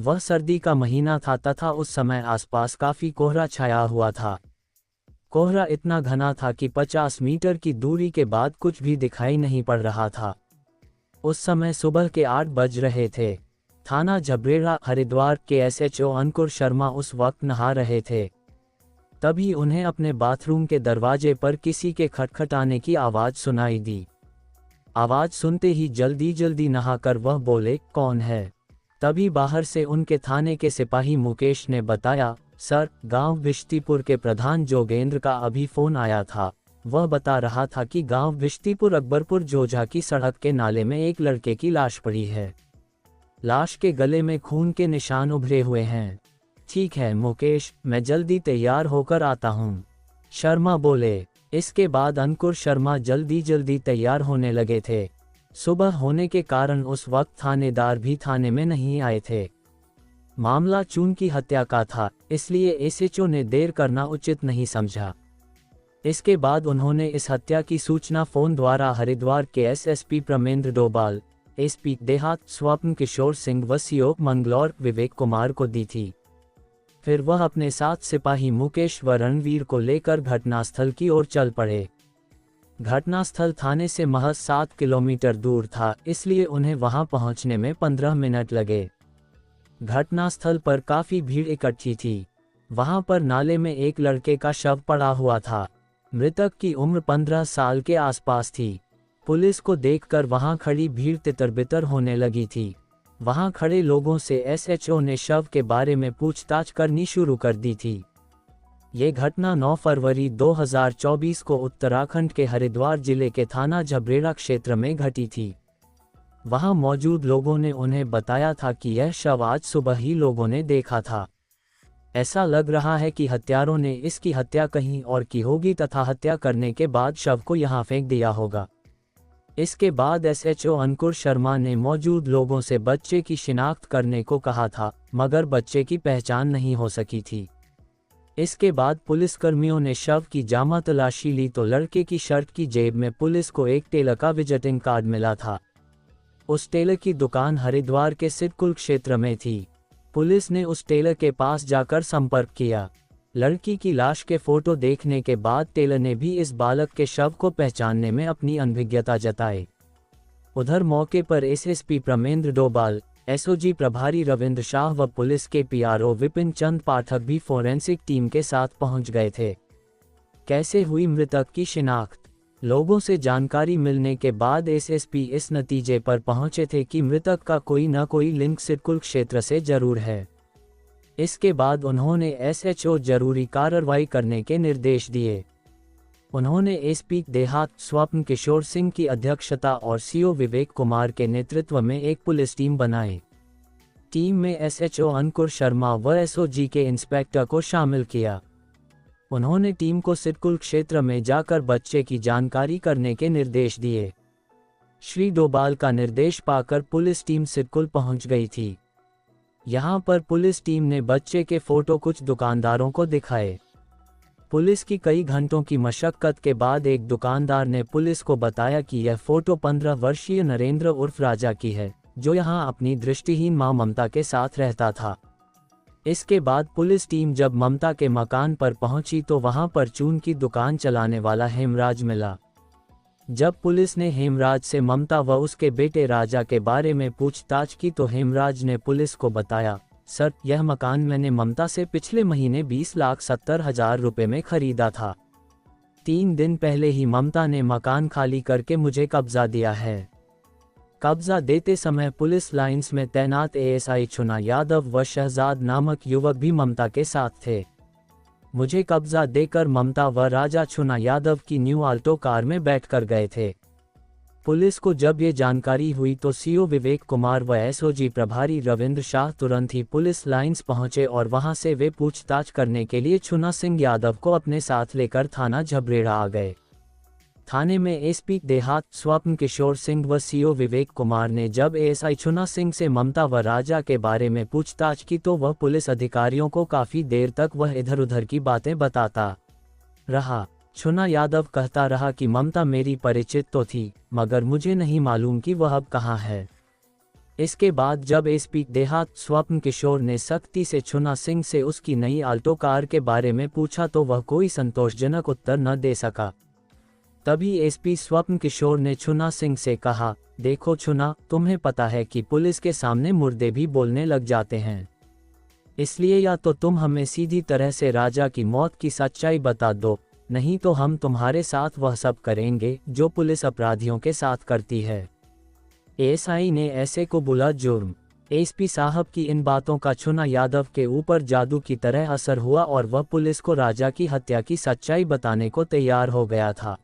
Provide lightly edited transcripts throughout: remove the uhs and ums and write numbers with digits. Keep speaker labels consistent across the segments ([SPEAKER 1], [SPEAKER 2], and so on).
[SPEAKER 1] वह सर्दी का महीना था तथा उस समय आसपास काफी कोहरा छाया हुआ था। कोहरा इतना घना था कि 50 मीटर की दूरी के बाद कुछ भी दिखाई नहीं पड़ रहा था। उस समय सुबह के 8 बज रहे थे। थाना झबरेड़ा हरिद्वार के एसएचओ अंकुर शर्मा उस वक्त नहा रहे थे। तभी उन्हें अपने बाथरूम के दरवाजे पर किसी के खटखटाने की आवाज़ सुनाई दी। आवाज़ सुनते ही जल्दी जल्दी नहाकर वह बोले, कौन है? तभी बाहर से उनके थाने के सिपाही मुकेश ने बताया, सर, गांव विश्तीपुर के प्रधान जोगेंद्र का अभी फ़ोन आया था। वह बता रहा था कि गांव विश्तीपुर अकबरपुर जोझा की सड़क के नाले में एक लड़के की लाश पड़ी है। लाश के गले में खून के निशान उभरे हुए हैं। ठीक है मुकेश, मैं जल्दी तैयार होकर आता हूँ, शर्मा बोले। इसके बाद अंकुर शर्मा जल्दी जल्दी तैयार होने लगे थे। सुबह होने के कारण उस वक्त थानेदार भी थाने में नहीं आए थे। मामला चून की हत्या का था, इसलिए एसएचओ ने देर करना उचित नहीं समझा। इसके बाद उन्होंने इस हत्या की सूचना फोन द्वारा हरिद्वार के एसएसपी प्रमेंद्र डोभाल, एसपी देहात स्वप्न किशोर सिंह व सीओ मंगलौर विवेक कुमार को दी थी। फिर वह अपने साथ सिपाही मुकेश व रणवीर को लेकर घटनास्थल की ओर चल पड़े। घटनास्थल थाने से महज 7 किलोमीटर दूर था, इसलिए उन्हें वहां पहुंचने में 15 मिनट लगे। घटनास्थल पर काफी भीड़ इकट्ठी थी। वहां पर नाले में एक लड़के का शव पड़ा हुआ था। मृतक की उम्र 15 साल के आसपास थी। पुलिस को देखकर वहां खड़ी भीड़ तितर-बितर होने लगी थी। वहां खड़े लोगों से एसएचओ ने शव के बारे में पूछताछ करनी शुरू कर दी थी। ये घटना 9 फरवरी 2024 को उत्तराखंड के हरिद्वार जिले के थाना झबरेड़ा क्षेत्र में घटी थी। वहां मौजूद लोगों ने उन्हें बताया था कि यह शव आज सुबह ही लोगों ने देखा था। ऐसा लग रहा है कि हत्यारों ने इसकी हत्या कहीं और की होगी तथा हत्या करने के बाद शव को यहां फेंक दिया होगा। इसके बाद एसएचओ अंकुर शर्मा ने मौजूद लोगों से बच्चे की शिनाख्त करने को कहा था, मगर बच्चे की पहचान नहीं हो सकी थी। इसके बाद पुलिसकर्मियों ने शव की जामा तलाशी ली तो लड़के की शर्ट की जेब में पुलिस को एक टेलर का विजिटिंग कार्ड मिला था। उस टेलर की दुकान हरिद्वार के सिडकुल क्षेत्र में थी। पुलिस ने उस टेलर के पास जाकर संपर्क किया। लड़की की लाश के फोटो देखने के बाद टेलर ने भी इस बालक के शव को पहचानने में अपनी अनभिज्ञता जताई। उधर मौके पर एसएसपी प्रमेंद्र डोभाल, एसओजी प्रभारी रविंद्र शाह व पुलिस के पीआरओ विपिन चंद पाठक भी फोरेंसिक टीम के साथ पहुंच गए थे। कैसे हुई मृतक की शिनाख्त? लोगों से जानकारी मिलने के बाद एसएसपी इस नतीजे पर पहुंचे थे कि मृतक का कोई न कोई लिंक सिडकुल क्षेत्र से जरूर है। इसके बाद उन्होंने एसएचओ जरूरी कार्रवाई करने के निर्देश दिए। उन्होंने एसपी देहात स्वप्न किशोर सिंह की अध्यक्षता और सीओ विवेक कुमार के नेतृत्व में एक पुलिस टीम बनाई। टीम में एसएचओ अंकुर शर्मा व एसओजी के इंस्पेक्टर को शामिल किया। उन्होंने टीम को सिडकुल क्षेत्र में जाकर बच्चे की जानकारी करने के निर्देश दिए। श्री डोभाल का निर्देश पाकर पुलिस टीम सिडकुल पहुंच गई थी। यहां पर पुलिस टीम ने बच्चे के फोटो कुछ दुकानदारों को दिखाए। पुलिस की कई घंटों की मशक्कत के बाद एक दुकानदार ने पुलिस को बताया कि यह फोटो 15 वर्षीय नरेंद्र उर्फ राजा की है, जो यहां अपनी दृष्टिहीन मां ममता के साथ रहता था। इसके बाद पुलिस टीम जब ममता के मकान पर पहुंची तो वहां पर चून की दुकान चलाने वाला हेमराज मिला। जब पुलिस ने हेमराज से ममता व उसके बेटे राजा के बारे में पूछताछ की तो हेमराज ने पुलिस को बताया, सर, यह मकान मैंने ममता से पिछले महीने 20,70,000 रुपए में खरीदा था। 3 दिन पहले ही ममता ने मकान खाली करके मुझे कब्जा दिया है। कब्जा देते समय पुलिस लाइंस में तैनात एएसआई छुना यादव व शहजाद नामक युवक भी ममता के साथ थे। मुझे कब्जा देकर ममता व राजा छुना यादव की न्यू आल्टो कार में बैठकर गए थे। पुलिस को जब ये जानकारी हुई तो सीओ विवेक कुमार व एसओजी प्रभारी रविंद्र शाह तुरंत ही पुलिस लाइंस पहुंचे और वहां से वे पूछताछ करने के लिए छुना सिंह यादव को अपने साथ लेकर थाना झबरेड़ा आ गए। थाने में एसपी देहात स्वप्न किशोर सिंह व सीओ विवेक कुमार ने जब एएसआई छुना सिंह से ममता व राजा के बारे में पूछताछ की तो वह पुलिस अधिकारियों को काफी देर तक वह इधर उधर की बातें बताता रहा। छुना यादव कहता रहा कि ममता मेरी परिचित तो थी, मगर मुझे नहीं मालूम कि वह अब कहाँ है। इसके बाद जब एसपी देहात स्वप्न किशोर ने सख्ती से छुना सिंह से उसकी नई आल्टो कार के बारे में पूछा तो वह कोई संतोषजनक उत्तर न दे सका। तभी एसपी स्वप्न किशोर ने छुना सिंह से कहा, देखो छुना, तुम्हें पता है कि पुलिस के सामने मुर्दे भी बोलने लग जाते हैं, इसलिए या तो तुम हमें सीधी तरह से राजा की मौत की सच्चाई बता दो, नहीं तो हम तुम्हारे साथ वह सब करेंगे जो पुलिस अपराधियों के साथ करती है। एएसआई ने ऐसे को बुला जुर्म। एसपी साहब की इन बातों का छुना यादव के ऊपर जादू की तरह असर हुआ और वह पुलिस को राजा की हत्या की सच्चाई बताने को तैयार हो गया था।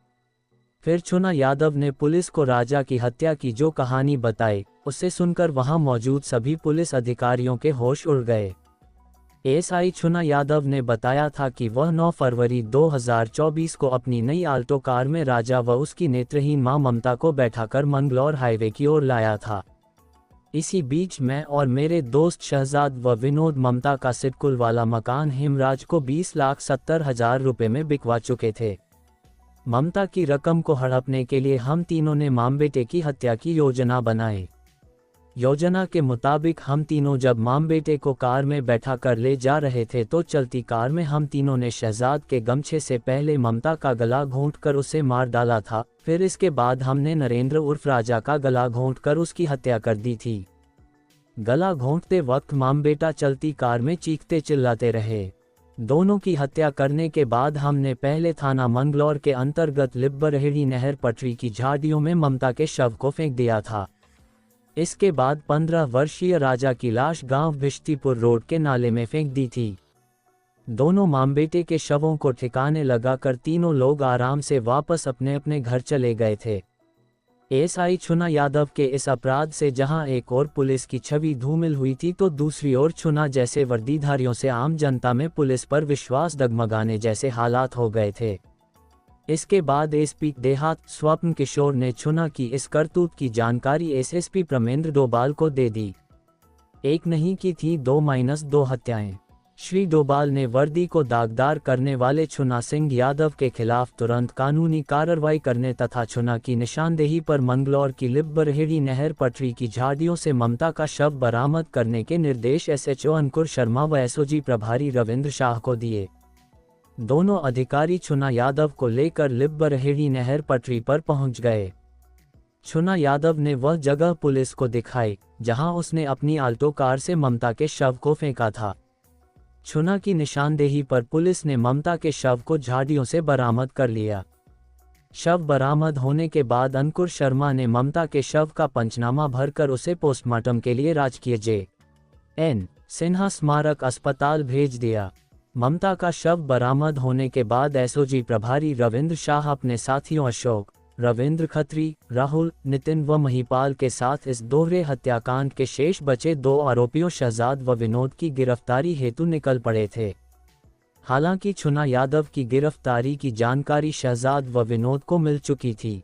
[SPEAKER 1] फिर छुना यादव ने पुलिस को राजा की हत्या की जो कहानी बताई, उसे सुनकर वहां मौजूद सभी पुलिस अधिकारियों के होश उड़ गए। एएसआई छुना यादव ने बताया था कि वह 9 फरवरी 2024 को अपनी नई आल्टो कार में राजा व उसकी नेत्रहीन मां ममता को बैठाकर मंगलौर हाईवे की ओर लाया था। इसी बीच मैं और मेरे दोस्त शहजाद व विनोद ममता का सिटकुल वाला मकान हेमराज को 20,70,000 रुपए में बिकवा चुके थे। ममता की रकम को हड़पने के लिए हम तीनों ने माम बेटे की हत्या की योजना बनाई। योजना के मुताबिक हम तीनों जब माम बेटे को कार में बैठा कर ले जा रहे थे तो चलती कार में हम तीनों ने शहजाद के गमछे से पहले ममता का गला घोंटकर उसे मार डाला था। फिर इसके बाद हमने नरेंद्र उर्फ राजा का गला घोंटकर उसकी हत्या कर दी थी। गला घोंटते वक्त माम बेटा चलती कार में चीखते चिल्लाते रहे। दोनों की हत्या करने के बाद हमने पहले थाना मंगलौर के अंतर्गत लिब्बरहेड़ी नहर पटरी की झाड़ियों में ममता के शव को फेंक दिया था। इसके बाद 15 वर्षीय राजा की लाश गांव भिश्तीपुर रोड के नाले में फेंक दी थी। दोनों माम बेटे के शवों को ठिकाने लगाकर तीनों लोग आराम से वापस अपने अपने घर चले गए थे। एएसआई छुना यादव के इस अपराध से जहां एक और पुलिस की छवि धूमिल हुई थी तो दूसरी ओर छुना जैसे वर्दीधारियों से आम जनता में पुलिस पर विश्वास डगमगाने जैसे हालात हो गए थे। इसके बाद एसपी देहात स्वप्न किशोर ने छुना की इस करतूत की जानकारी एसएसपी प्रमेंद्र डोभाल को दे दी। एक नहीं की थी 2-2 हत्याएं। श्री डोभाल ने वर्दी को दागदार करने वाले छुना सिंह यादव के खिलाफ तुरंत कानूनी कार्रवाई करने तथा छुना की निशानदेही पर मंगलौर की लिब्बरहेड़ी नहर पटरी की झाड़ियों से ममता का शव बरामद करने के निर्देश एसएचओ अंकुर शर्मा व एसओजी प्रभारी रविंद्र शाह को दिए। दोनों अधिकारी छुना यादव को लेकर लिब्बरहेड़ी नहर पटरी पर पहुंच गए। छुना यादव ने वह जगह पुलिस को दिखाई जहां उसने अपनी आल्टो कार से ममता के शव को फेंका था। छुना की निशानदेही पर पुलिस ने ममता के शव को झाड़ियों से बरामद कर लिया। शव बरामद होने के बाद अंकुर शर्मा ने ममता के शव का पंचनामा भरकर उसे पोस्टमार्टम के लिए राजकीय जे.एन. सिन्हा स्मारक अस्पताल भेज दिया। ममता का शव बरामद होने के बाद एसओजी प्रभारी रविंद्र शाह अपने साथियों अशोक, रविंद्र खत्री, राहुल, नितिन व महिपाल के साथ इस दोहरे हत्याकांड के शेष बचे 2 आरोपियों शहजाद व विनोद की गिरफ्तारी हेतु निकल पड़े थे। हालांकि छुना यादव की गिरफ्तारी की जानकारी शहजाद व विनोद को मिल चुकी थी।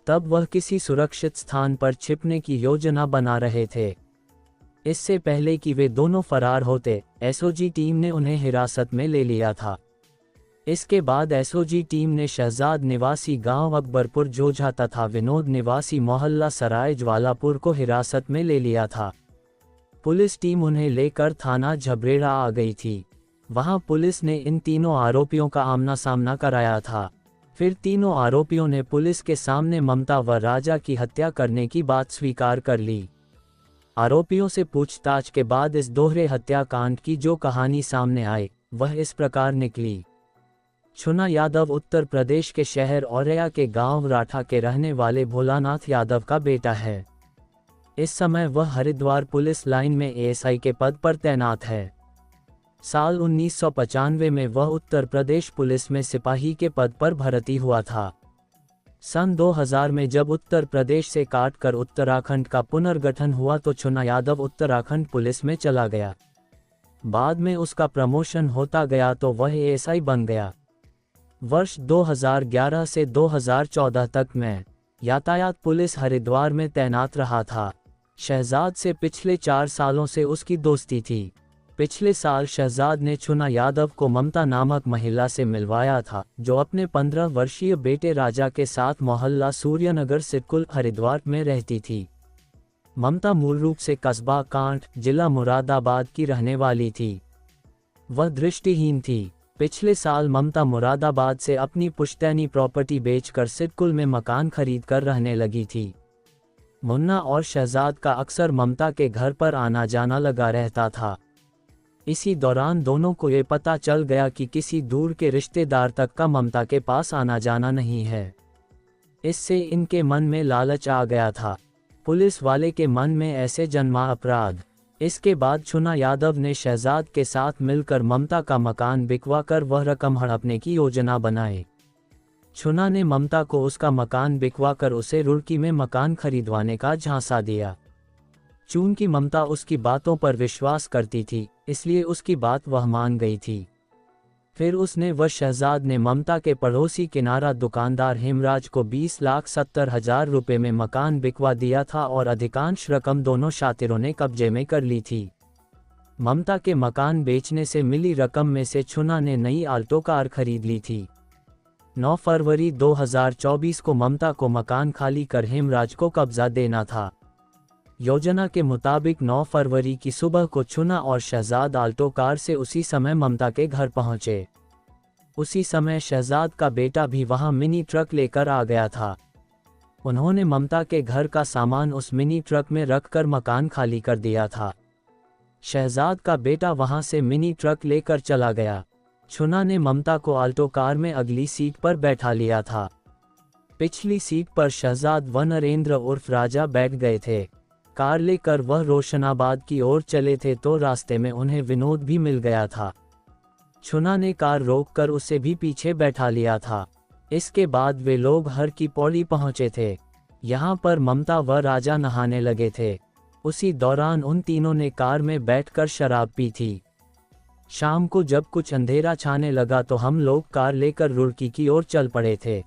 [SPEAKER 1] तब वह किसी सुरक्षित स्थान पर छिपने की योजना बना रहे थे। इससे पहले कि वे दोनों फरार होते, एसओजी टीम ने उन्हें हिरासत में ले लिया था। इसके बाद एसओजी टीम ने शहजाद निवासी गांव अकबरपुर जोझा तथा विनोद निवासी मोहल्ला सराय ज्वालापुर को हिरासत में ले लिया था। पुलिस टीम उन्हें लेकर थाना झबरेड़ा आ गई थी। वहां पुलिस ने इन तीनों आरोपियों का आमना सामना कराया था। फिर तीनों आरोपियों ने पुलिस के सामने ममता व राजा की हत्या करने की बात स्वीकार कर ली। आरोपियों से पूछताछ के बाद इस दोहरे हत्याकांड की जो कहानी सामने आई वह इस प्रकार निकली। छुना यादव उत्तर प्रदेश के शहर औरैया के गांव राठा के रहने वाले भोलानाथ यादव का बेटा है। इस समय वह हरिद्वार पुलिस लाइन में एएसआई के पद पर तैनात है। साल 1995 में वह उत्तर प्रदेश पुलिस में सिपाही के पद पर भर्ती हुआ था। सन 2000 में जब उत्तर प्रदेश से काटकर उत्तराखंड का पुनर्गठन हुआ तो छुना यादव उत्तराखंड पुलिस में चला गया। बाद में उसका प्रमोशन होता गया तो वह एएसआई बन गया। वर्ष 2011 से 2014 तक में यातायात पुलिस हरिद्वार में तैनात रहा था। शहजाद से पिछले 4 सालों से उसकी दोस्ती थी। पिछले साल शहजाद ने छुना यादव को ममता नामक महिला से मिलवाया था जो अपने 15 वर्षीय बेटे राजा के साथ मोहल्ला सूर्यनगर सिटकुल हरिद्वार में रहती थी। ममता मूल रूप से कस्बा कांठ, जिला मुरादाबाद की रहने वाली थी। वह दृष्टिहीन थी। पिछले साल ममता मुरादाबाद से अपनी पुश्तैनी प्रॉपर्टी बेचकर सिडकुल में मकान खरीद कर रहने लगी थी। मुन्ना और शहजाद का अक्सर ममता के घर पर आना जाना लगा रहता था। इसी दौरान दोनों को ये पता चल गया कि किसी दूर के रिश्तेदार तक का ममता के पास आना जाना नहीं है। इससे इनके मन में लालच आ गया था। पुलिस वाले के मन में ऐसे जन्मा अपराध। इसके बाद छुना यादव ने शहजाद के साथ मिलकर ममता का मकान बिकवा कर वह रकम हड़पने की योजना बनाई। छुना ने ममता को उसका मकान बिकवा कर उसे रुड़की में मकान खरीदवाने का झांसा दिया। चूंकि ममता उसकी बातों पर विश्वास करती थी, इसलिए उसकी बात वह मान गई थी। फिर उसने व शहजाद ने ममता के पड़ोसी किनारा दुकानदार हेमराज को 20,70,000 रुपये में मकान बिकवा दिया था और अधिकांश रकम दोनों शातिरों ने कब्जे में कर ली थी। ममता के मकान बेचने से मिली रकम में से छुना ने नई आल्टो कार खरीद ली थी। 9 फरवरी 2024 को ममता को मकान खाली कर हेमराज को कब्जा देना था। योजना के मुताबिक 9 फरवरी की सुबह को छुना और शहजाद आल्टो कार से उसी समय ममता के घर पहुंचे। उसी समय शहजाद का बेटा भी वहां मिनी ट्रक लेकर आ गया था। उन्होंने ममता के घर का सामान उस मिनी ट्रक में रखकर मकान खाली कर दिया था। शहजाद का बेटा वहां से मिनी ट्रक लेकर चला गया। छुना ने ममता को आल्टो कार में अगली सीट पर बैठा लिया था। पिछली सीट पर शहजाद व नरेंद्र उर्फ राजा बैठ गए थे। कार लेकर वह रोशनाबाद की ओर चले थे तो रास्ते में उन्हें विनोद भी मिल गया था। छुना ने कार रोककर उसे भी पीछे बैठा लिया था। इसके बाद वे लोग हर की पौड़ी पहुंचे थे। यहाँ पर ममता व राजा नहाने लगे थे। उसी दौरान उन तीनों ने कार में बैठकर शराब पी थी। शाम को जब कुछ अंधेरा छाने लगा तो हम लोग कार लेकर रुड़की की ओर चल पड़े थे।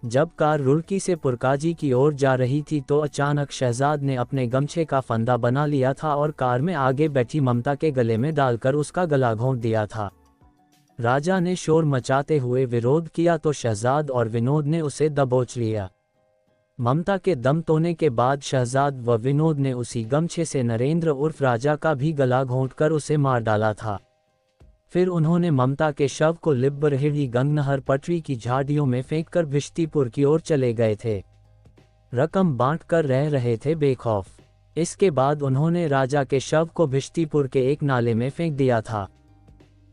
[SPEAKER 1] जब कार रुड़की से पुरकाजी की ओर जा रही थी तो अचानक शहजाद ने अपने गमछे का फंदा बना लिया था और कार में आगे बैठी ममता के गले में डालकर उसका गला घोंट दिया था। राजा ने शोर मचाते हुए विरोध किया तो शहजाद और विनोद ने उसे दबोच लिया। ममता के दम तोड़ने के बाद शहजाद व विनोद ने उसी गमछे से नरेंद्र उर्फ राजा का भी गला घोंटकर उसे मार डाला था। फिर उन्होंने ममता के शव को लिब्बरहेड़ी गंगनहर पटरी की झाड़ियों में फेंककर भिश्तीपुर की ओर चले गए थे। रकम बांटकर रह रहे थे बेखौफ। इसके बाद उन्होंने राजा के शव को भिश्तीपुर के एक नाले में फेंक दिया था।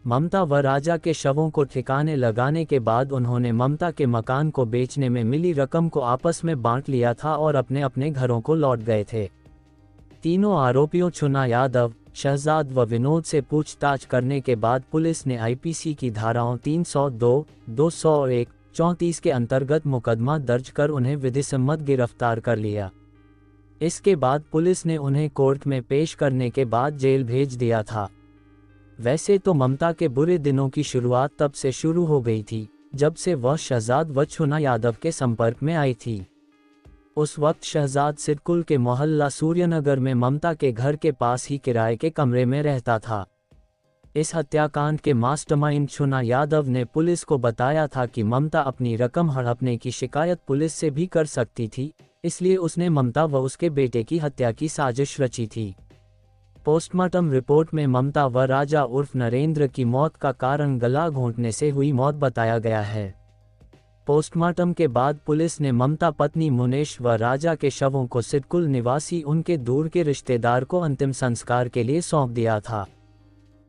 [SPEAKER 1] ममता व राजा के शवों को ठिकाने लगाने के बाद उन्होंने ममता के मकान को बेचने में मिली रकम को आपस में बांट लिया था और अपने अपने घरों को लौट गए थे। तीनों आरोपियों छुना यादव, शहजाद व विनोद से पूछताछ करने के बाद पुलिस ने आईपीसी की धाराओं 302, 201, 34 के अंतर्गत मुकदमा दर्ज कर उन्हें विधिसम्मत गिरफ्तार कर लिया। इसके बाद पुलिस ने उन्हें कोर्ट में पेश करने के बाद जेल भेज दिया था। वैसे तो ममता के बुरे दिनों की शुरुआत तब से शुरू हो गई थी जब से वह शहजाद व छुना यादव के संपर्क में आई थी। उस वक्त शहजाद सिडकुल के मोहल्ला सूर्यनगर में ममता के घर के पास ही किराए के कमरे में रहता था। इस हत्याकांड के मास्टरमाइंड छुना यादव ने पुलिस को बताया था कि ममता अपनी रकम हड़पने की शिकायत पुलिस से भी कर सकती थी, इसलिए उसने ममता व उसके बेटे की हत्या की साजिश रची थी। पोस्टमार्टम रिपोर्ट में ममता व राजा उर्फ नरेंद्र की मौत का कारण गला घोंटने से हुई मौत बताया गया है। पोस्टमार्टम के बाद पुलिस ने ममता पत्नी मुनेश व राजा के शवों को सिडकुल निवासी उनके दूर के रिश्तेदार को अंतिम संस्कार के लिए सौंप दिया था।